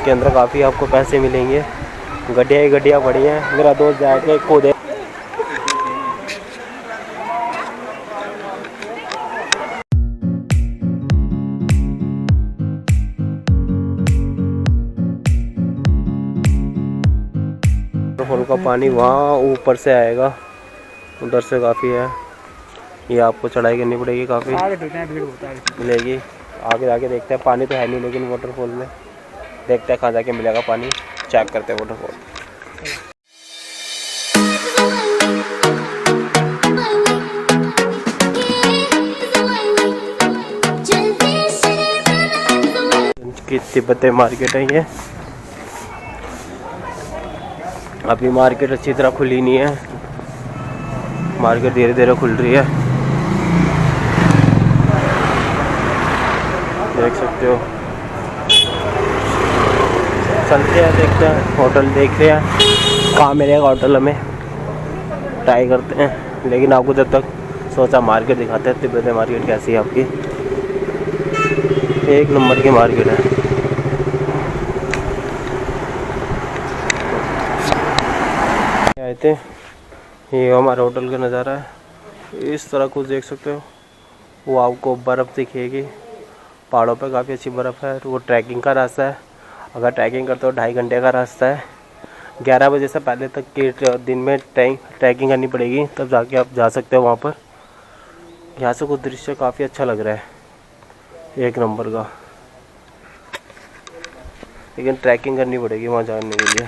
इसके अंदर काफ़ी आपको पैसे मिलेंगे। गड्डियाँ ही गड्डियाँ पड़ी हैं। मेरा दोस्त जाके खुद है। वाटरफॉल का पानी वहाँ ऊपर से आएगा, उधर से काफ़ी है। ये आपको चढ़ाई करनी पड़ेगी, काफ़ी मिलेगी। आगे जाके देखते हैं, पानी तो है नहीं लेकिन वाटरफॉल में देखते हैं कहाँ जाके मिलेगा पानी। चेक करते हैं वाटरफॉल। की तिब्बती मार्केट है ये। अभी मार्केट अच्छी तरह खुली नहीं है, मार्केट धीरे धीरे खुल रही है, देख सकते हो। चलते हैं, देखते हैं, होटल देख रहे हैं कहाँ मिलेगा होटल, हमें ट्राई करते हैं। लेकिन आपको जब तक सोचा मार्केट दिखाते हैं। तिब्बती मार्केट कैसी है आपकी, एक नंबर की मार्केट है। आए थे, ये हमारा होटल का नज़ारा है। इस तरह कुछ देख सकते हो। वो आपको बर्फ़ दिखेगी, पहाड़ों पे काफ़ी अच्छी बर्फ़ है। तो वो ट्रैकिंग का रास्ता है, अगर ट्रैकिंग करते हो 2.5 घंटे का रास्ता है। 11 बजे से पहले तक के दिन में ट्रैकिंग करनी पड़ेगी, तब जाके आप जा सकते हो वहाँ पर। यहाँ से कुछ दृश्य काफ़ी अच्छा लग रहा है, एक नंबर का। लेकिन ट्रैकिंग करनी पड़ेगी वहाँ जाने के लिए।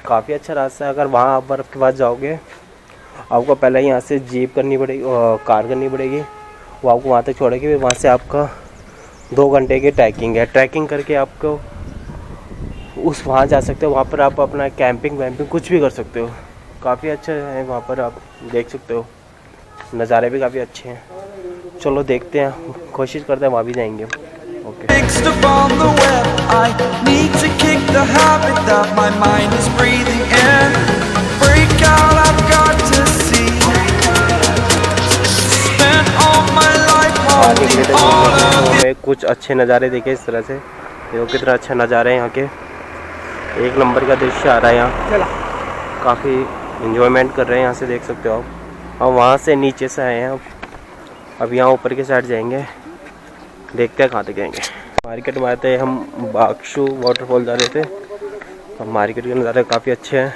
काफ़ी अच्छा रास्ता है। अगर वहाँ आप बर्फ़ के पास जाओगे, आपको पहले यहाँ से जीप करनी पड़ेगी, कार करनी पड़ेगी। वो आपको वहाँ तक छोड़ेगी, फिर वहाँ से आपका 2 घंटे की ट्रैकिंग है। ट्रैकिंग करके आपको वहाँ जा सकते हो। वहाँ पर आप अपना कैंपिंग वैम्पिंग कुछ भी कर सकते हो। काफ़ी अच्छा है वहाँ पर, आप देख सकते हो। नज़ारे भी काफ़ी अच्छे हैं। चलो देखते हैं, कोशिश करते हैं वहाँ भी जाएंगे। ओके। कुछ अच्छे नज़ारे देखे इस तरह से, देखो कितना अच्छा नज़ारा है यहाँ के। एक नंबर का दृश्य आ रहा है यहाँ, काफ़ी इंजॉयमेंट कर रहे हैं यहाँ से, देख सकते हो आप। और वहाँ से नीचे से आए हैं, अब यहाँ ऊपर की साइड जाएंगे, देखते हैं कहाँ तक जाएंगे। मार्केट में आए थे हम, बागशू वाटरफॉल जा रहे थे। अब मार्केट के नज़ारे काफ़ी अच्छे हैं,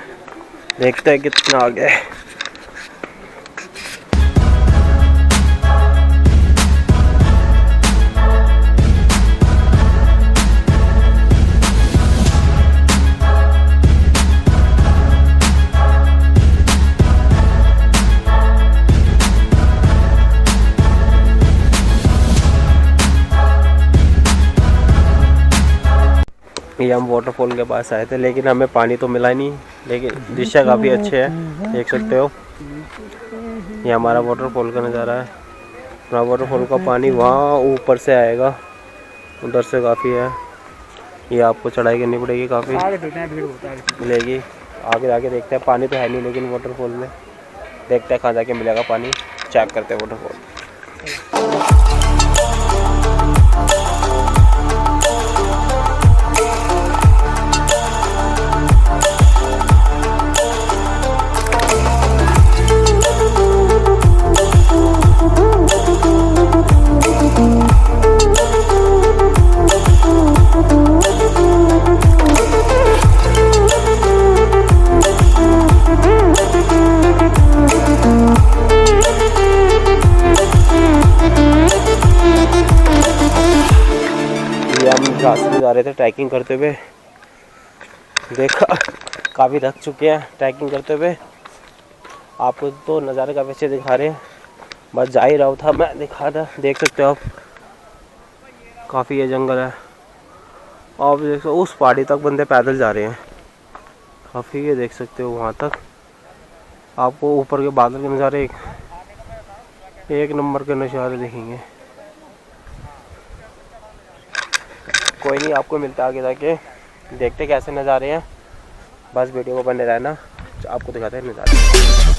देखते हैं कितना आगे है। ये हम वाटरफॉल के पास आए थे, लेकिन हमें पानी तो मिला नहीं, लेकिन दृश्य काफ़ी अच्छे हैं, देख सकते हो। ये हमारा वाटरफॉल का नज़ारा है। हमारा वाटरफॉल का पानी वहाँ ऊपर से आएगा, उधर से काफ़ी है। ये आपको चढ़ाई करनी पड़ेगी, काफ़ी मिलेगी। आगे जाके देखते हैं, पानी तो है नहीं लेकिन वाटरफॉल में देखते हैं कहाँ जाके मिलेगा पानी। चेक करते हैं वाटरफॉल। हम रास्ते में जा रहे थे ट्रैकिंग करते हुए, देखा काफ़ी थक चुके हैं ट्रैकिंग करते हुए। आपको तो नज़ारे काफ़ी अच्छे दिखा रहे हैं, बस जा ही रहा था मैं, दिखा था, देख सकते हो आप। काफ़ी ये जंगल है, आप देख सकते हो। उस पहाड़ी तक बंदे पैदल जा रहे हैं, काफ़ी ये देख सकते हो वहाँ तक। आपको ऊपर के बादल के नज़ारे एक नंबर के नज़ारे दिखेंगे। कोई नहीं, आपको मिलता है आगे जाके, देखते कैसे नज़ारे हैं। बस वीडियो को बने रहना, आपको दिखाते हैं नज़ारे।